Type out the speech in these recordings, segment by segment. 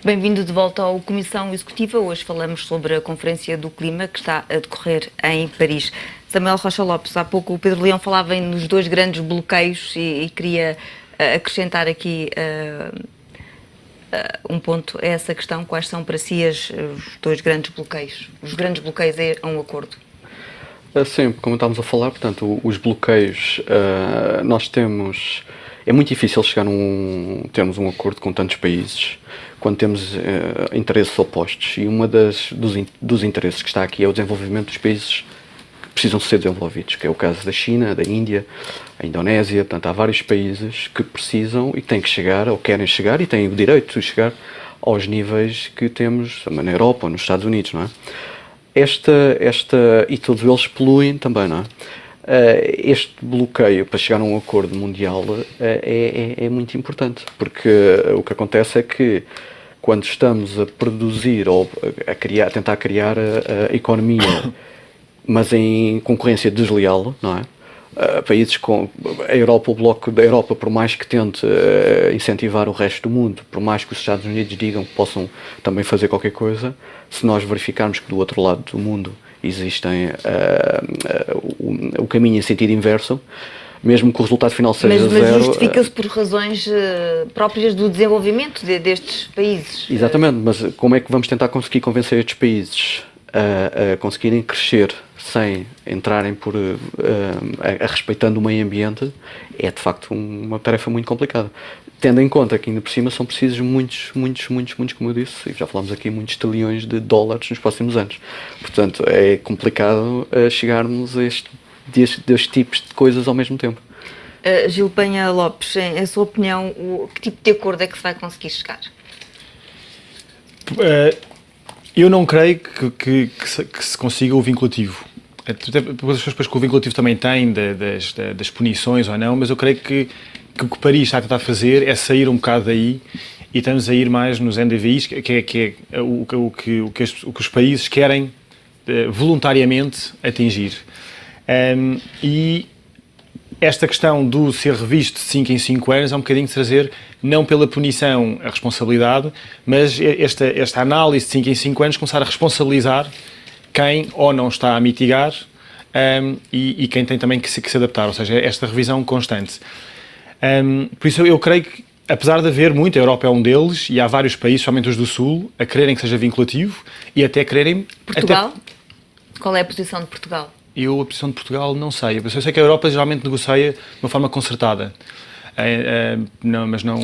Bem-vindo de volta ao Comissão Executiva. Hoje falamos sobre a Conferência do Clima que está a decorrer em Paris. Samuel Rocha Lopes, há pouco o Pedro Leão falava nos dois grandes bloqueios e queria acrescentar aqui um ponto a essa questão. Quais são para si os dois grandes bloqueios? Os grandes bloqueios a um acordo? Sim, como estávamos a falar, portanto, os bloqueios, nós temos... É muito difícil termos um acordo com tantos países quando temos interesses opostos. E dos interesses que está aqui é o desenvolvimento dos países que precisam ser desenvolvidos, que é o caso da China, da Índia, a Indonésia. Portanto, há vários países que precisam e têm que chegar, ou querem chegar, e têm o direito de chegar aos níveis que temos também na Europa ou nos Estados Unidos, não é? E todos eles poluem também, não é? Este bloqueio para chegar a um acordo mundial é muito importante, porque o que acontece é que quando estamos a produzir ou a tentar criar a economia, mas em concorrência desleal, não é? Países com a Europa, o bloco da Europa, por mais que tente incentivar o resto do mundo, por mais que os Estados Unidos digam que possam também fazer qualquer coisa, se nós verificarmos que do outro lado do mundo existem o caminho em sentido inverso, mesmo que o resultado final seja zero... Mas justifica-se por razões próprias do desenvolvimento destes países? Exatamente, mas como é que vamos tentar conseguir convencer estes países a conseguirem crescer sem entrarem respeitando o meio ambiente? É de facto uma tarefa muito complicada, tendo em conta que ainda por cima são precisos muitos, como eu disse, e já falámos aqui, muitos trilhões de dólares nos próximos anos. Portanto, é complicado chegarmos a destes tipos de coisas ao mesmo tempo. Gil Penha Lopes, em sua opinião, que tipo de acordo é que se vai conseguir chegar? Eu não creio que se consiga o vinculativo. Depois as pessoas que o vinculativo também tem das punições ou não, mas eu creio que o que Paris está a tentar fazer é sair um bocado daí e estamos a ir mais nos NDVIs, que é o que os países querem voluntariamente atingir. E esta questão do ser revisto de 5 em 5 anos é um bocadinho de trazer, não pela punição, a responsabilidade, mas esta análise de 5 em 5 anos começar a responsabilizar quem ou não está a mitigar e quem tem também que se adaptar, ou seja, esta revisão constante. Por isso eu creio que, apesar de haver muito, a Europa é um deles, e há vários países, somente os do Sul, a quererem que seja vinculativo e até quererem... Portugal? Qual é a posição de Portugal? A posição de Portugal não sei. Eu sei que a Europa geralmente negocia de uma forma concertada. Não, mas não...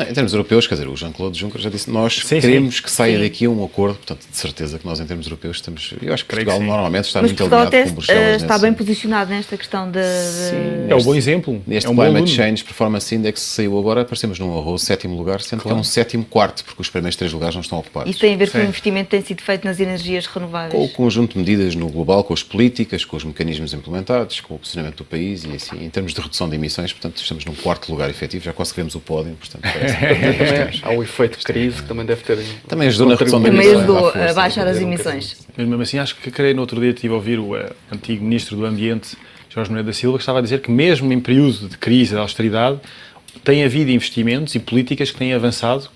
Em termos europeus, quer dizer, o Jean-Claude Juncker já disse, nós queremos que saia daqui um acordo, portanto, de certeza que nós em termos europeus estamos... Eu acho que Portugal normalmente está muito alinhado com Bruxelas. Está bem posicionado nesta questão de... Sim, é um bom exemplo. Neste Climate Change Performance Index que saiu agora, aparecemos num arroz 7º lugar, sendo que é um 7º quarto, porque os primeiros 3 lugares não estão ocupados. Isso tem a ver com o investimento que tem sido feito nas energias renováveis? Com o conjunto de medidas no global, com as políticas, com os mecanismos implementados, com o posicionamento do país e assim, em termos de redução de emissões, portanto, estamos num 4º lugar efetivo, já quase vemos o pódio, portanto, há o efeito de crise que também deve ter... Também ajudou na redução de emissões. emissões. Também ajudou a baixar as emissões. Mas mesmo assim, acho que creio no outro dia estive a ouvir o antigo Ministro do Ambiente, Jorge Moreira da Silva, que estava a dizer que mesmo em período de crise, de austeridade, tem havido investimentos e políticas que têm avançado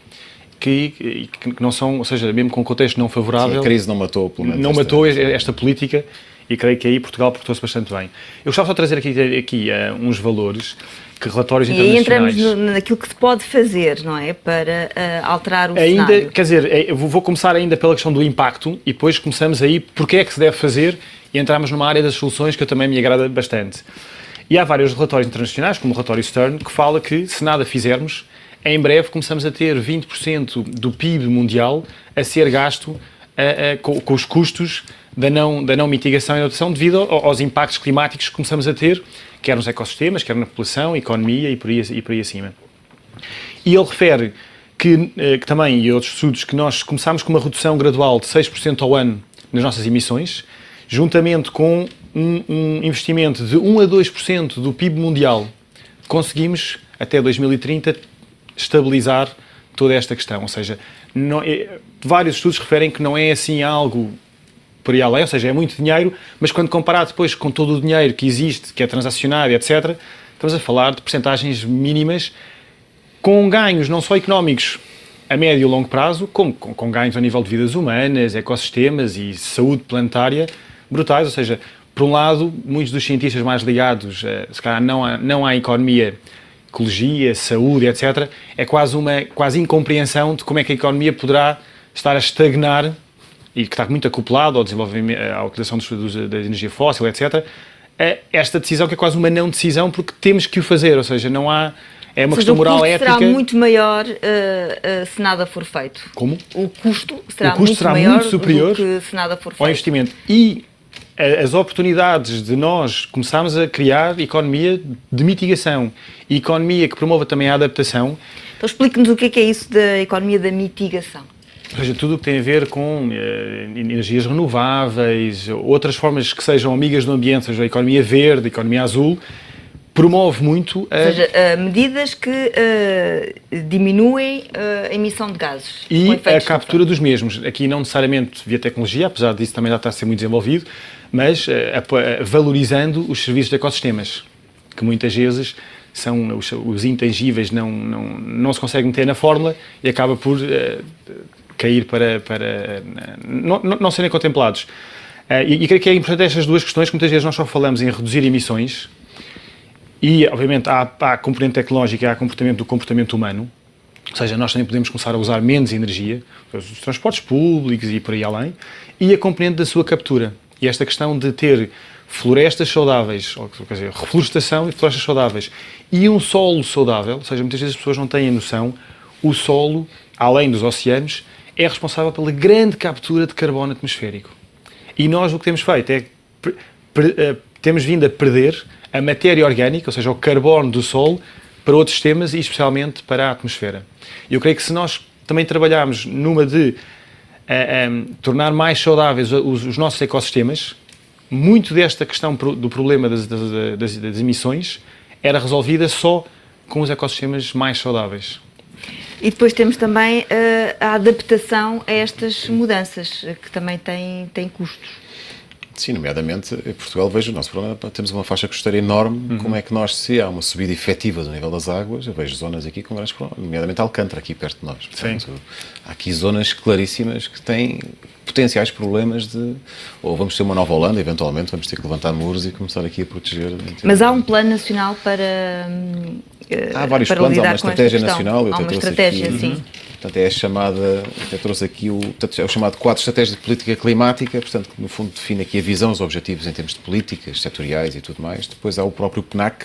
que não são, ou seja, mesmo com um contexto não favorável... Sim, a crise não matou, pelo menos. Não matou esta política e creio que aí Portugal portou-se bastante bem. Eu gostava só de trazer aqui uns valores que relatórios internacionais... E aí entramos naquilo que se pode fazer, não é? Para alterar o cenário. Quer dizer, eu vou começar ainda pela questão do impacto e depois começamos aí porque é que se deve fazer e entramos numa área das soluções que eu também me agrada bastante. E há vários relatórios internacionais, como o relatório Stern, que fala que se nada fizermos, em breve começamos a ter 20% do PIB mundial a ser gasto com os custos da não mitigação e adaptação devido aos impactos climáticos que começamos a ter, quer nos ecossistemas, quer na população, economia e por aí acima. E ele refere que também, e outros estudos, que nós começámos com uma redução gradual de 6% ao ano nas nossas emissões, juntamente com um investimento de 1 a 2% do PIB mundial, conseguimos, até 2030, estabilizar toda esta questão. Ou seja, vários estudos referem que não é assim algo por aí além, ou seja, é muito dinheiro, mas quando comparado depois com todo o dinheiro que existe, que é transacionado, etc., estamos a falar de percentagens mínimas, com ganhos não só económicos, a médio e longo prazo, com ganhos a nível de vidas humanas, ecossistemas e saúde planetária brutais. Ou seja, por um lado, muitos dos cientistas mais ligados, se calhar não à economia, ecologia, saúde, etc., é quase incompreensão de como é que a economia poderá estar a estagnar e que está muito acoplado ao desenvolvimento, à utilização da energia fóssil, etc., esta decisão que é quase uma não decisão porque temos que o fazer, ou seja, não há... É uma questão moral, ética... O custo será muito maior se nada for feito. Como? O custo será muito maior superior do que se nada for feito. Ao investimento. E as oportunidades de nós começarmos a criar economia de mitigação e economia que promova também a adaptação... Então explique-nos o que é isso da economia da mitigação. Ou seja, tudo o que tem a ver com energias renováveis, outras formas que sejam amigas do ambiente, seja a economia verde, a economia azul, promove muito... Ou seja, medidas que diminuem a emissão de gases. E a captura dos mesmos. Aqui não necessariamente via tecnologia, apesar disso também já está a ser muito desenvolvido, mas valorizando os serviços de ecossistemas, que muitas vezes são os intangíveis, não se conseguem meter na fórmula e acaba por cair para não serem contemplados. E creio que é importante estas duas questões, que muitas vezes nós só falamos em reduzir emissões e, obviamente, há a componente tecnológica e há o comportamento humano, ou seja, nós também podemos começar a usar menos energia, os transportes públicos e por aí além, e a componente da sua captura. E esta questão de ter florestas saudáveis, ou, quer dizer, reflorestação e florestas saudáveis, e um solo saudável, ou seja, muitas vezes as pessoas não têm a noção, o solo, além dos oceanos, é responsável pela grande captura de carbono atmosférico. E nós o que temos feito é temos vindo a perder a matéria orgânica, ou seja, o carbono do solo, para outros sistemas e especialmente para a atmosfera. Eu creio que se nós também trabalharmos numa de tornar mais saudáveis os nossos ecossistemas, muito desta questão do problema das emissões era resolvida só com os ecossistemas mais saudáveis. E depois temos também a adaptação a estas mudanças, que também tem custos. Sim, nomeadamente, em Portugal, vejo o nosso problema, temos uma faixa costeira enorme, como é que nós, se há uma subida efetiva do nível das águas, eu vejo zonas aqui com grandes problemas, nomeadamente Alcântara, aqui perto de nós. Portanto, há aqui zonas claríssimas que têm potenciais problemas ou vamos ter uma nova Holanda, eventualmente, vamos ter que levantar muros e começar aqui a proteger. Mas há um plano nacional para há vários planos, há uma estratégia nacional. Há uma estratégia, sim. Portanto, é a chamada, até trouxe aqui é o chamado quadro estratégico de política climática, portanto, que no fundo define aqui a visão, os objetivos em termos de políticas setoriais e tudo mais. Depois há o próprio PNAC,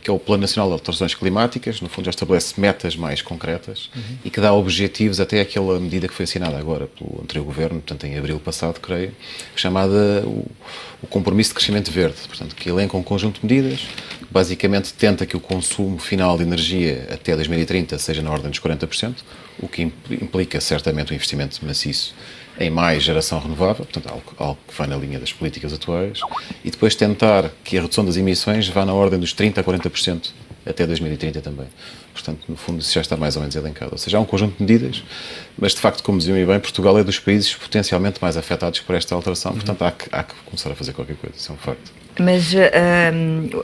que é o Plano Nacional de Alterações Climáticas, no fundo já estabelece metas mais concretas e que dá objetivos até aquela medida que foi assinada agora pelo anterior governo, portanto em abril passado, creio, chamada o Compromisso de Crescimento Verde, portanto que elenca um conjunto de medidas, basicamente tenta que o consumo final de energia até 2030 seja na ordem dos 40%, o que implica certamente um investimento maciço em mais geração renovável, portanto algo que vai na linha das políticas atuais, e depois tentar que a redução das emissões vá na ordem dos 30% a 40% até 2030 também. Portanto, no fundo, isso já está mais ou menos elencado. Ou seja, há um conjunto de medidas, mas de facto, como diziam bem, Portugal é dos países potencialmente mais afetados por esta alteração, portanto há que começar a fazer qualquer coisa, isso é um facto. Mas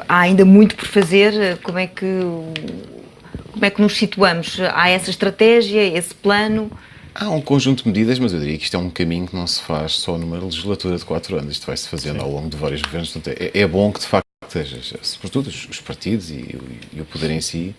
há ainda muito por fazer. Como é que nos situamos? Há essa estratégia, esse plano? Há um conjunto de medidas, mas eu diria que isto é um caminho que não se faz só numa legislatura de 4 anos. Isto vai-se fazendo ao longo de vários governos. Portanto, é bom que, de facto, sobretudo os partidos e o poder em si,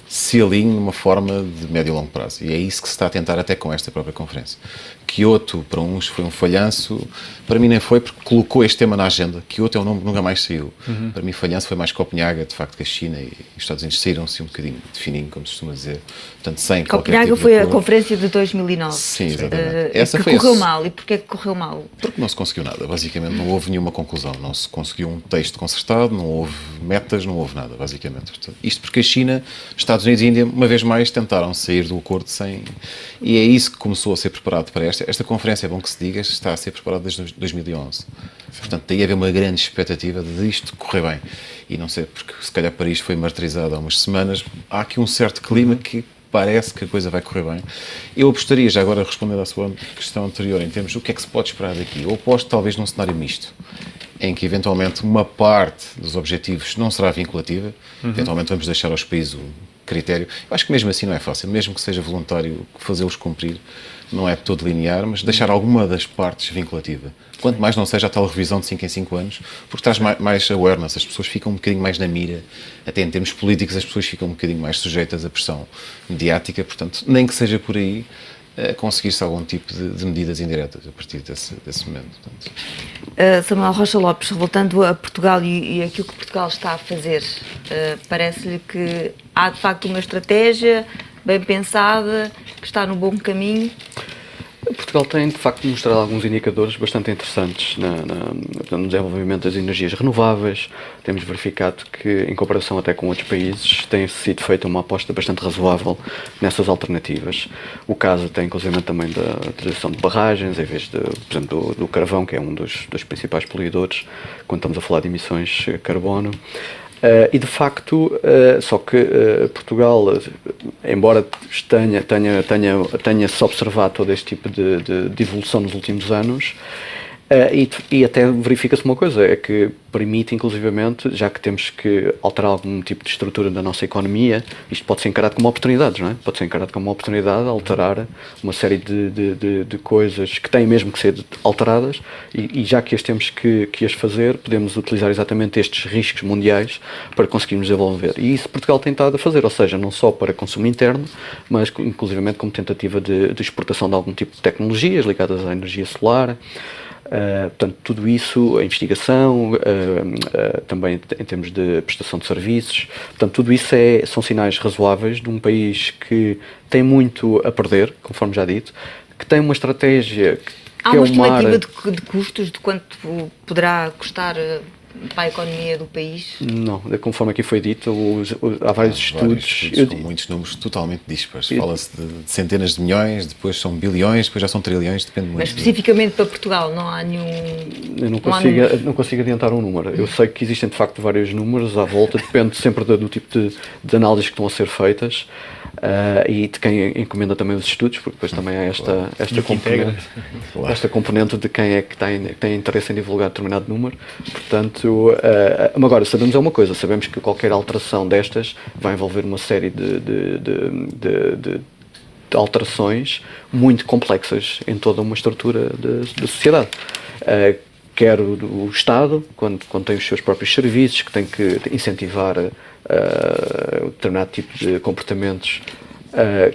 se alinhem numa forma de médio e longo prazo. E é isso que se está a tentar até com esta própria conferência. Kyoto, para uns, foi um falhanço. Para mim nem foi, porque colocou este tema na agenda. Kyoto é um nome que nunca mais saiu. Para mim, falhanço foi mais Copenhaga, de facto, que a China e os Estados Unidos saíram-se um bocadinho de fininho, como se costuma dizer. Portanto, sem Copenhaga tipo foi a conferência de 2009. Sim, exatamente. Essa que correu mal. E porquê que correu mal? Porque não se conseguiu nada. Basicamente, não houve nenhuma conclusão. Não se conseguiu um texto concertado, não houve metas, não houve nada, basicamente. Portanto, isto porque a China, Estados Unidos e Índia, uma vez mais, tentaram sair do acordo sem... E é isso que começou a ser preparado para esta conferência, é bom que se diga, está a ser preparada desde 2011. Sim. Portanto, daí haver uma grande expectativa de isto correr bem. E não sei, porque se calhar Paris foi martirizado há umas semanas, há aqui um certo clima que parece que a coisa vai correr bem. Eu apostaria, já agora respondendo à sua questão anterior, em termos do que é que se pode esperar daqui. Eu aposto talvez num cenário misto, em que eventualmente uma parte dos objetivos não será vinculativa, eventualmente vamos deixar aos países critério. Eu acho que mesmo assim não é fácil, mesmo que seja voluntário fazê-los cumprir, não é todo linear, mas deixar alguma das partes vinculativa. Quanto mais não seja a tal revisão de 5 em 5 anos, porque traz mais awareness, as pessoas ficam um bocadinho mais na mira, até em termos políticos as pessoas ficam um bocadinho mais sujeitas à pressão mediática, portanto, nem que seja por aí, conseguir-se algum tipo de medidas indiretas a partir desse momento. Samuel Rocha Lopes, voltando a Portugal e aquilo que Portugal está a fazer, parece-lhe que há de facto uma estratégia bem pensada, que está no bom caminho? Portugal tem, de facto, mostrado alguns indicadores bastante interessantes no desenvolvimento das energias renováveis. Temos verificado que, em comparação até com outros países, tem sido feita uma aposta bastante razoável nessas alternativas. O caso tem, inclusive, também da utilização de barragens, em vez de, por exemplo, do carvão, que é um dos principais poluidores, quando estamos a falar de emissões de carbono. E de facto, só que Portugal, embora tenha-se observado todo este tipo de evolução nos últimos anos, e até verifica-se uma coisa, é que permite inclusivamente, já que temos que alterar algum tipo de estrutura da nossa economia, isto pode ser encarado como oportunidades, não é? Pode ser encarado como uma oportunidade de alterar uma série de coisas que têm mesmo que ser alteradas, e já que as temos que as fazer, podemos utilizar exatamente estes riscos mundiais para conseguirmos desenvolver. E isso Portugal tem estado a fazer, ou seja, não só para consumo interno, mas inclusivamente como tentativa de exportação de algum tipo de tecnologias ligadas à energia solar. Portanto, tudo isso, a investigação, também em termos de prestação de serviços, portanto, tudo isso são sinais razoáveis de um país que tem muito a perder, conforme já dito, que tem uma estratégia Há uma estimativa de custos, de quanto poderá custar para a economia do país? Não, conforme aqui foi dito, há vários estudos com muitos números totalmente dispares. Fala-se de centenas de milhões, depois são bilhões, depois já são trilhões, depende muito. Mas especificamente para Portugal não há nenhum... Eu não consigo adiantar um número. Eu sei que existem de facto vários números à volta, depende sempre do tipo de análises que estão a ser feitas. E de quem encomenda também os estudos, porque depois também há esta componente de quem é que tem interesse em divulgar determinado número. Portanto, agora sabemos uma coisa, sabemos que qualquer alteração destas vai envolver uma série de alterações muito complexas em toda uma estrutura da sociedade. Quer o Estado, quando tem os seus próprios serviços, que tem que incentivar determinado tipo de comportamentos,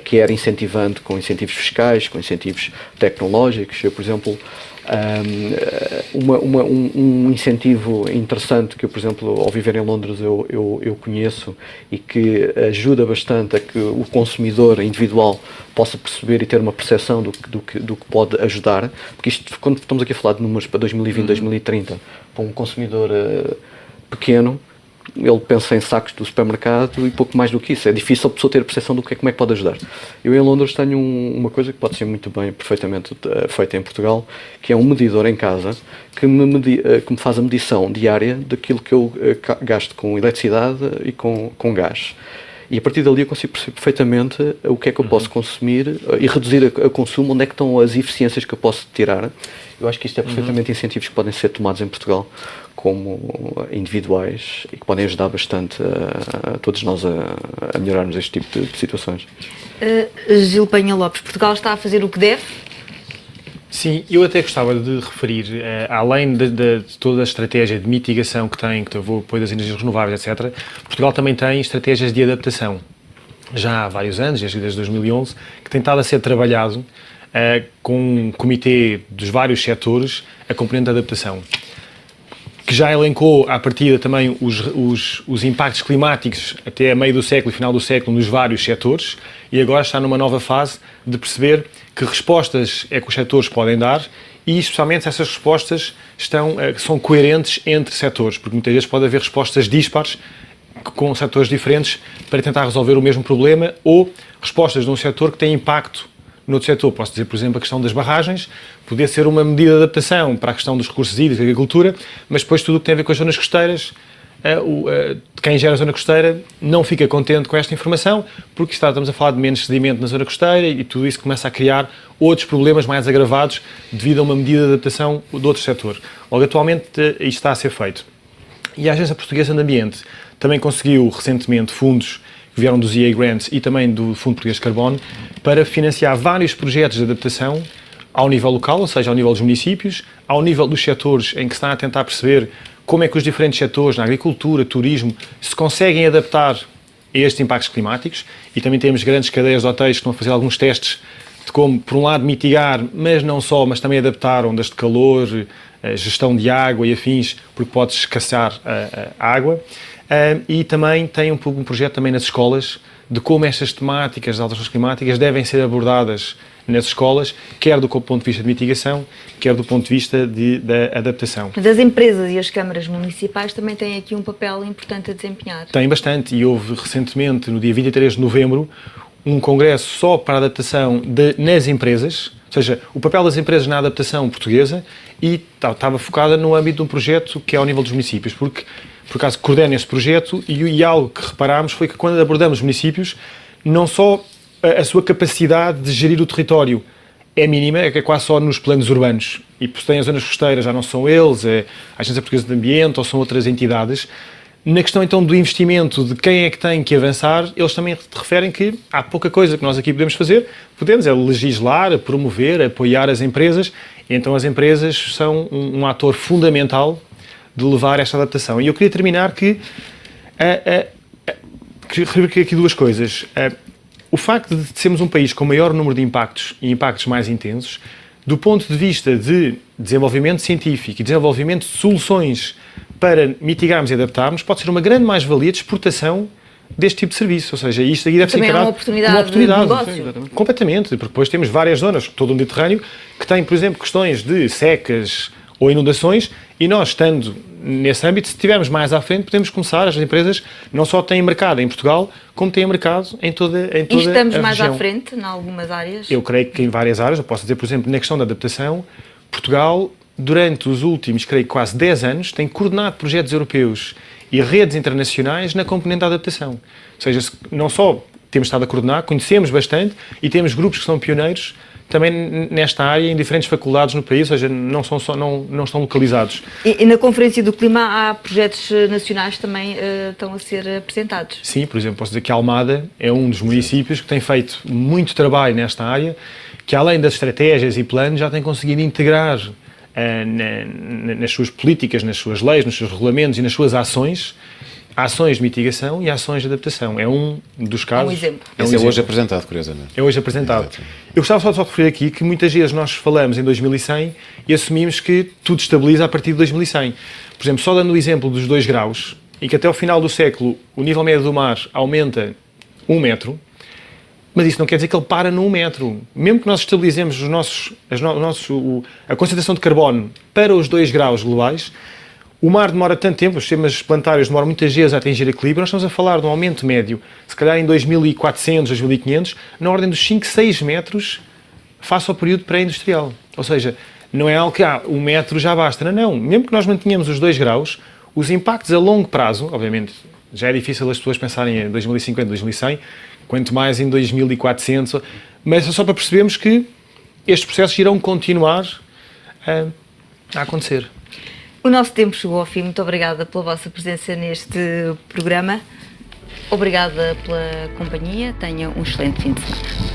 quer incentivando com incentivos fiscais, com incentivos tecnológicos. Eu, por exemplo, um incentivo interessante que eu, por exemplo, ao viver em Londres eu conheço e que ajuda bastante a que o consumidor individual possa perceber e ter uma percepção do que pode ajudar, porque isto, quando estamos aqui a falar de números para 2020, 2030, para um consumidor pequeno, ele pensa em sacos do supermercado e pouco mais do que isso. É difícil a pessoa ter a percepção do como é que pode ajudar. Eu em Londres tenho uma coisa que pode ser muito bem, perfeitamente feita em Portugal, que é um medidor em casa que me faz a medição diária daquilo que eu gasto com eletricidade e com gás. E a partir dali eu consigo perceber perfeitamente o que é que eu posso consumir e reduzir o consumo, onde é que estão as eficiências que eu posso tirar. Eu acho que isto é perfeitamente incentivos que podem ser tomados em Portugal como individuais e que podem ajudar bastante a todos nós a melhorarmos este tipo de situações. Gil Penha Lopes, Portugal está a fazer o que deve? Sim, eu até gostava de referir, além de toda a estratégia de mitigação que tem, que o apoio das energias renováveis, etc., Portugal também tem estratégias de adaptação. Já há vários anos, desde 2011, que tem estado a ser trabalhado com um comitê dos vários setores a componente da adaptação, que já elencou à partida também os impactos climáticos até a meio do século e final do século nos vários setores, e agora está numa nova fase de perceber que respostas é que os setores podem dar e, especialmente, se essas respostas são coerentes entre setores, porque muitas vezes pode haver respostas dispares com setores diferentes para tentar resolver o mesmo problema, ou respostas de um setor que tem impacto no outro setor. Posso dizer, por exemplo, a questão das barragens, poder ser uma medida de adaptação para a questão dos recursos hídricos e da agricultura, mas depois tudo o que tem a ver com as zonas costeiras, quem gera a zona costeira não fica contente com esta informação, porque estamos a falar de menos sedimento na zona costeira e tudo isso começa a criar outros problemas mais agravados devido a uma medida de adaptação de outro setor. Logo, atualmente, isto está a ser feito. E a Agência Portuguesa de Ambiente também conseguiu recentemente fundos que vieram dos EA Grants e também do Fundo Português de Carbono, para financiar vários projetos de adaptação ao nível local, ou seja, ao nível dos municípios, ao nível dos setores em que se está a tentar perceber como é que os diferentes setores, na agricultura, turismo, se conseguem adaptar a estes impactos climáticos. E também temos grandes cadeias de hotéis que estão a fazer alguns testes de como, por um lado, mitigar, mas não só, mas também adaptar ondas de calor, gestão de água e afins, porque pode escassear a água. E também tem um projeto também nas escolas de como estas temáticas das alterações climáticas devem ser abordadas nas escolas, quer do ponto de vista de mitigação, quer do ponto de vista da adaptação. As empresas e as câmaras municipais também têm aqui um papel importante a desempenhar. Tem bastante, e houve recentemente, no dia 23 de novembro, um congresso só para a adaptação nas empresas, ou seja, o papel das empresas na adaptação portuguesa, e estava focada no âmbito de um projeto que é ao nível dos municípios, porque, por acaso, coordena esse projeto, e algo que reparámos foi que quando abordamos os municípios, não só a sua capacidade de gerir o território é mínima, é que é quase só nos planos urbanos, e se têm as zonas costeiras, já não são eles, é a Agência Portuguesa de Ambiente ou são outras entidades. Na questão então do investimento, de quem é que tem que avançar, eles também referem que há pouca coisa que nós aqui podemos fazer, podemos é legislar, promover, apoiar as empresas, e então as empresas são um ator fundamental de levar esta adaptação. E eu queria terminar queria referir aqui duas coisas. O facto de sermos um país com maior número de impactos e impactos mais intensos, do ponto de vista de desenvolvimento científico e desenvolvimento de soluções para mitigarmos e adaptarmos, pode ser uma grande mais-valia de exportação deste tipo de serviço. Ou seja, isto aqui deve ser encarado como uma oportunidade de negócio. Completamente, porque depois temos várias zonas, todo o Mediterrâneo, que têm, por exemplo, questões de secas ou inundações, e nós, estando nesse âmbito, se estivermos mais à frente, podemos começar, as empresas não só têm mercado em Portugal, como têm mercado em toda a região. E estamos mais à frente em algumas áreas? Eu creio que em várias áreas, eu posso dizer, por exemplo, na questão da adaptação, Portugal, durante os últimos, creio que quase 10 anos, tem coordenado projetos europeus e redes internacionais na componente da adaptação. Ou seja, não só temos estado a coordenar, conhecemos bastante e temos grupos que são pioneiros também nesta área, em diferentes faculdades no país, ou seja, não estão localizados. E na Conferência do Clima há projetos nacionais que também estão a ser apresentados? Sim, por exemplo, posso dizer que Almada é um dos municípios que tem feito muito trabalho nesta área, que além das estratégias e planos, já tem conseguido integrar nas suas políticas, nas suas leis, nos seus regulamentos e nas suas ações de mitigação e ações de adaptação. É um dos casos. É um exemplo. Esse é hoje apresentado, curiosamente. É hoje apresentado. Exato. Eu gostava só de referir aqui que muitas vezes nós falamos em 2100 e assumimos que tudo estabiliza a partir de 2100. Por exemplo, só dando o exemplo dos 2 graus, e que até ao final do século o nível médio do mar aumenta 1 metro, mas isso não quer dizer que ele para no 1 metro. Mesmo que nós estabilizemos a concentração de carbono para os 2 graus globais, o mar demora tanto tempo, os sistemas planetários demoram muitas vezes a atingir equilíbrio. Nós estamos a falar de um aumento médio, se calhar em 2400, 2500, na ordem dos 5, 6 metros face ao período pré-industrial. Ou seja, não é algo que 1 metro já basta. Não. Mesmo que nós mantenhamos os 2 graus, os impactos a longo prazo, obviamente, já é difícil as pessoas pensarem em 2050, 2100, quanto mais em 2400, mas é só para percebermos que estes processos irão continuar a acontecer. O nosso tempo chegou ao fim. Muito obrigada pela vossa presença neste programa. Obrigada pela companhia. Tenha um excelente fim de semana.